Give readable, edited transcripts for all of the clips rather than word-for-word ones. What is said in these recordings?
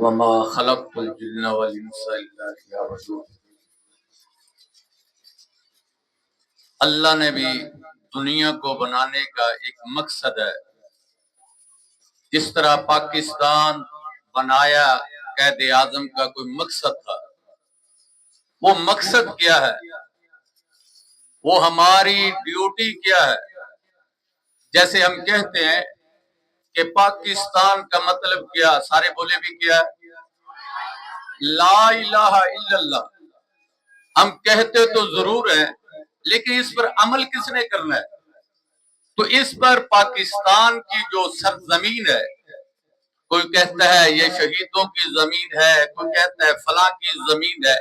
وما خلقت الجن والانس الا ليعبدون۔ اللہ نے بھی دنیا کو بنانے کا ایک مقصد ہے۔ جس طرح پاکستان بنایا قائد اعظم کا کوئی مقصد تھا، وہ مقصد کیا ہے، وہ ہماری ڈیوٹی کیا ہے۔ جیسے ہم کہتے ہیں کہ پاکستان کا مطلب کیا، سارے بولے بھی کیا ہے، لا الہ الا اللہ۔ ہم کہتے تو ضرور ہیں لیکن اس پر عمل کس نے کرنا ہے؟ تو اس پر پاکستان کی جو سرزمین ہے، کوئی کہتا ہے یہ شہیدوں کی زمین ہے، کوئی کہتا ہے فلاں کی زمین ہے،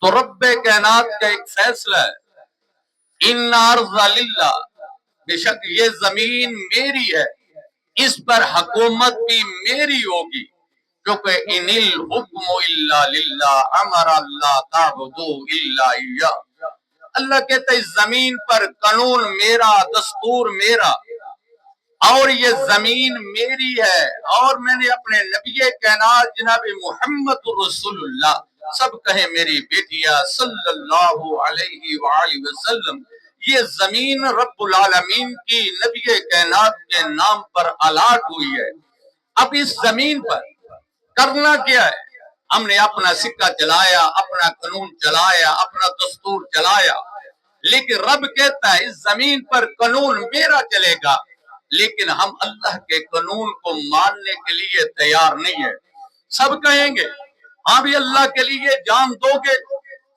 تو رب کائنات کا ایک فیصلہ ہے، ان ارض للہ، بے شک یہ زمین میری ہے، اس پر حکومت بھی میری ہوگی، کیونکہ ان الحکم الا للہ امر اللہ تعبدوا الا ایاہ۔ اللہ کہتا ہے اس زمین پر قانون میرا، دستور میرا، اور یہ زمین میری ہے، اور میں نے اپنے نبی کائنات جناب محمد رسول اللہ، سب کہیں میری بیٹیا صلی اللہ علیہ وآلہ وسلم، یہ زمین رب العالمین کی نبی کائنات کے نام پر الاٹ ہوئی ہے۔ اب اس زمین پر کرنا کیا ہے؟ ہم نے اپنا سکہ چلایا، اپنا قانون چلایا، اپنا دستور چلایا، لیکن رب کہتا ہے اس زمین پر قانون میرا چلے گا، لیکن ہم اللہ کے قانون کو ماننے کے لیے تیار نہیں ہے۔ سب کہیں گے ہاں بھی اللہ کے لیے جان دو گے،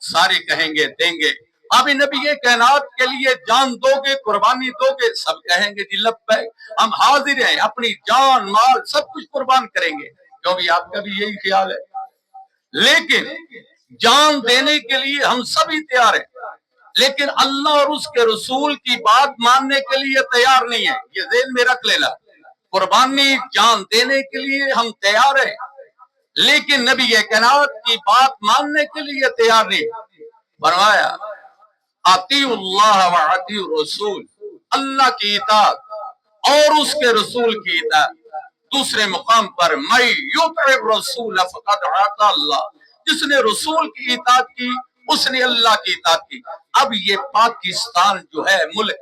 سارے کہیں گے دیں گے۔ ابھی نبی کائنات کے لیے جان دو گے، قربانی دو گے، سب کہیں گے جی لبیک، ہم حاضر ہیں، اپنی جان مال سب کچھ قربان کریں گے، کیوں بھی آپ کا بھی یہی خیال ہے۔ لیکن جان دینے کے لیے ہم سبھی تیار ہیں، لیکن اللہ اور اس کے رسول کی بات ماننے کے لیے تیار نہیں ہے۔ یہ ذہن میں رکھ لینا، قربانی جان دینے کے لیے ہم تیار ہیں، لیکن نبی کائنات کی بات ماننے کے لیے تیار نہیں۔ فرمایا اطیعوا اللہ و اطیعوا الرسول، اللہ کی اطاعت اور اس کے رسول کی اطاعت۔ دوسرے مقام پر من یطع الرسول فقد اطاع اللہ، جس نے رسول کی اطاعت کی اس نے اللہ کی اطاعت کی۔ اب یہ پاکستان جو ہے ملک،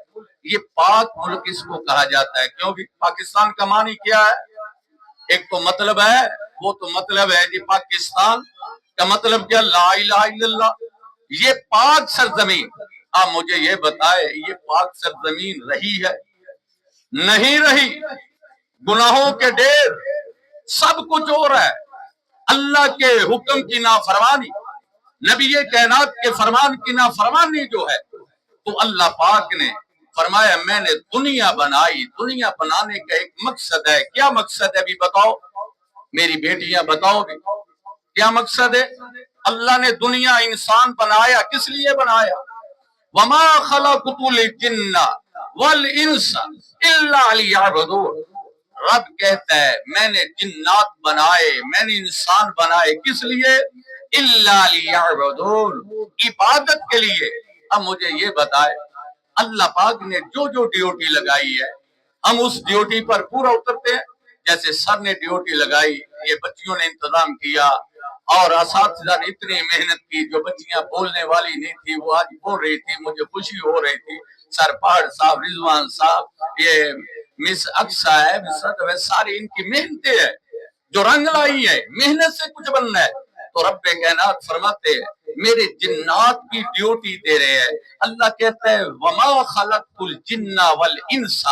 یہ پاک ملک اس کو کہا جاتا ہے، کیونکہ پاکستان کا معنی کیا ہے؟ ایک تو مطلب ہے، وہ تو مطلب ہے کہ پاکستان کا مطلب کیا؟ لا الہ الا اللہ۔ یہ پاک سرزمین، آپ مجھے یہ بتائے یہ پاک سرزمین رہی ہے؟ نہیں رہی، گناہوں کے ڈھیر، سب کچھ ہو رہا ہے، اللہ کے حکم کی نافرمانی، نبی کائنات کے فرمان کی نافرمانی جو ہے۔ تو اللہ پاک نے فرمایا میں نے دنیا بنائی، دنیا بنانے کا ایک مقصد ہے۔ کیا مقصد ہے بھی بتاؤ، میری بیٹیاں بتاؤ گی کیا مقصد ہے؟ اللہ نے دنیا انسان بنایا، کس لیے بنایا؟ وما خلقت الجن والانس الا ليعبدون۔ رب کہتا ہے میں نے جنات بنائے، میں نے انسان بنائے، کس لیے؟ الا ليعبدون، عبادت کے لیے۔ اب مجھے یہ بتائے اللہ پاک نے جو جو ڈیوٹی لگائی ہے ہم اس ڈیوٹی پر پورا اترتے ہیں؟ جیسے سر نے ڈیوٹی لگائی، یہ بچیوں نے انتظام کیا، اور اساتذہ نے اتنی محنت کی، جو بچیاں بولنے والی نہیں تھی وہ آج بول رہی تھی، مجھے خوشی ہو رہی تھی۔ سر پہاڑ صاحب، رضوان صاحب، یہ مس اقصا ہے، ساری ان کی محنتیں ہیں جو رنگ لائی ہے، محنت سے کچھ بننا ہے۔ تو رب کائنات فرماتے ہیں میرے جنات کی ڈیوٹی دے رہے ہیں۔ اللہ کہتا ہے وما خلقت الجن والانس،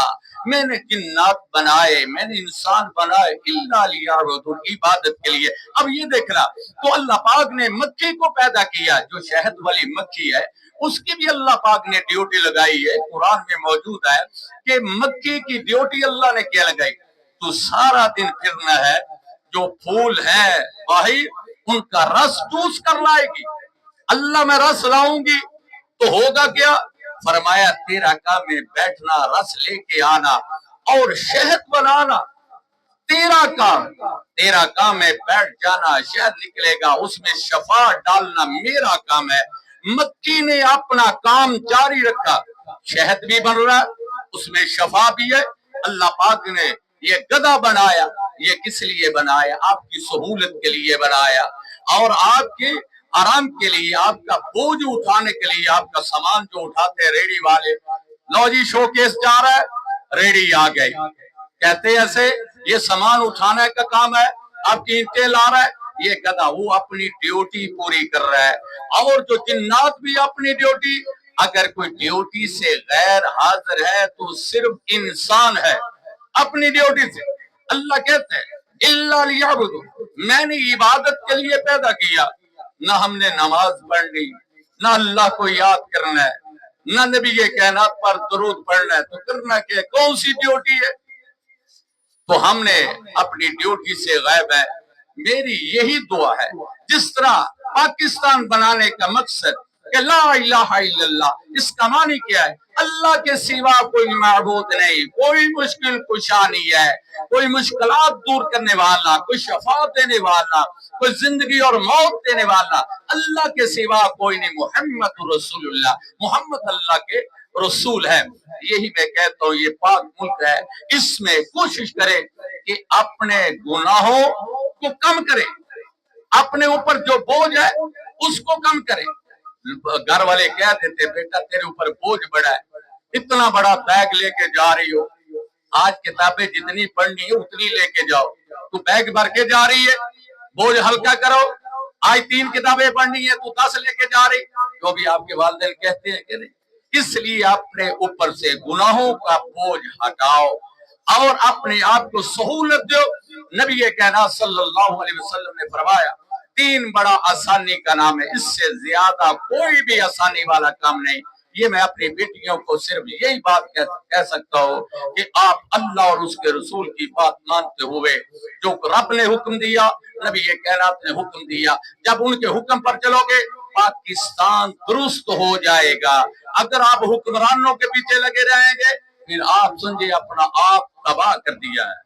میں نے جنات بنائے، میں نے انسان بنائے الا لیعبدون، عبادت کے لیے۔ اب یہ دیکھنا، تو اللہ پاک نے مکھی کو پیدا کیا، جو شہد والی مکھی ہے اس کی بھی اللہ پاک نے ڈیوٹی لگائی ہے۔ قرآن میں موجود ہے کہ مکھی کی ڈیوٹی اللہ نے کیا لگائی؟ تو سارا دن پھرنا ہے، جو پھول ہے بھائی ان کا رس چوس کر لائے گی۔ اللہ میں رس لاؤں گی تو ہوگا کیا؟ فرمایا تیرا کام ہے بیٹھنا، رس لے کے آنا اور شہد بنانا، تیرا کام ہے بیٹھ جانا، شہد نکلے گا، اس میں شفا ڈالنا میرا کام ہے۔ مکھی نے اپنا کام جاری رکھا، شہد بھی بن رہا، اس میں شفا بھی ہے۔ اللہ پاک نے یہ گدھا بنایا، یہ کس لیے بنایا؟ آپ کی سہولت کے لیے بنایا اور آپ کے آرام کے لیے، آپ کا بوجھ اٹھانے کے لیے، آپ کا سامان جو اٹھاتے ہیں ریڑی والے، لو جی شو کیس جا رہا ہے، ریڑی آ گئی، کہتے ایسے یہ سامان اٹھانے کا کام ہے، آپ کی اینٹیں لا رہا ہے، یہ گدھا وہ اپنی ڈیوٹی پوری کر رہا ہے۔ اور جو جنات بھی اپنی ڈیوٹی، اگر کوئی ڈیوٹی سے غیر حاضر ہے تو صرف انسان ہے اپنی ڈیوٹی سے۔ اللہ کہتے ہیں اِلَّا لِيَعْبُدُونِ، میں نے عبادت کے لیے پیدا کیا، نہ ہم نے نماز پڑھنی، نہ اللہ کو یاد کرنا ہے، نہ نبی کائنات پر درود پڑھنا ہے، تو کرنا کہ کون سی ڈیوٹی ہے؟ تو ہم نے اپنی ڈیوٹی سے غائب ہے۔ میری یہی دعا ہے، جس طرح پاکستان بنانے کا مقصد کہ لا الہ الا اللہ، اس کا معنی کیا ہے؟ اللہ کے سوا کوئی معبود نہیں، کوئی مشکل کشا نہیں ہے، کوئی مشکلات دور کرنے والا، کوئی شفاعت دینے والا، کوئی زندگی اور موت دینے والا، اللہ کے سوا کوئی نہیں، محمد رسول اللہ، محمد اللہ کے رسول ہے۔ یہی میں کہتا ہوں، یہ پاک ملک ہے، اس میں کوشش کرے کہ اپنے گناہوں کو کم کرے، اپنے اوپر جو بوجھ ہے اس کو کم کرے۔ گھر والے کہہ دیتے بیٹا تیرے اوپر بوجھ بڑا ہے، اتنا بڑا بیگ لے کے جا رہی ہو، آج کتابیں جتنی پڑھنی ہے اتنی لے کے جاؤ، تو بیگ بھر کے جا رہی ہے، بوجھ ہلکا کرو، آج 3 کتابیں پڑھنی ہے تو 10 لے کے جا رہی، جو بھی آپ کے والدین کہتے ہیں کہ نہیں۔ اس لیے اپنے اوپر سے گناہوں کا بوجھ ہٹاؤ اور اپنے آپ کو سہولت دو۔ نبی کائنات صلی اللہ علیہ وسلم نے فرمایا 3 بڑا آسانی کا نام ہے، اس سے زیادہ کوئی بھی آسانی والا کام نہیں۔ یہ میں اپنی بیٹیوں کو صرف یہی بات کہہ سکتا ہوں کہ آپ اللہ اور اس کے رسول کی بات مانتے ہوئے، جو رب نے حکم دیا، نبی کائنات نے حکم دیا، جب ان کے حکم پر چلو گے پاکستان درست ہو جائے گا۔ اگر آپ حکمرانوں کے پیچھے لگے رہیں گے پھر آپ سمجھے اپنا آپ تباہ کر دیا ہے۔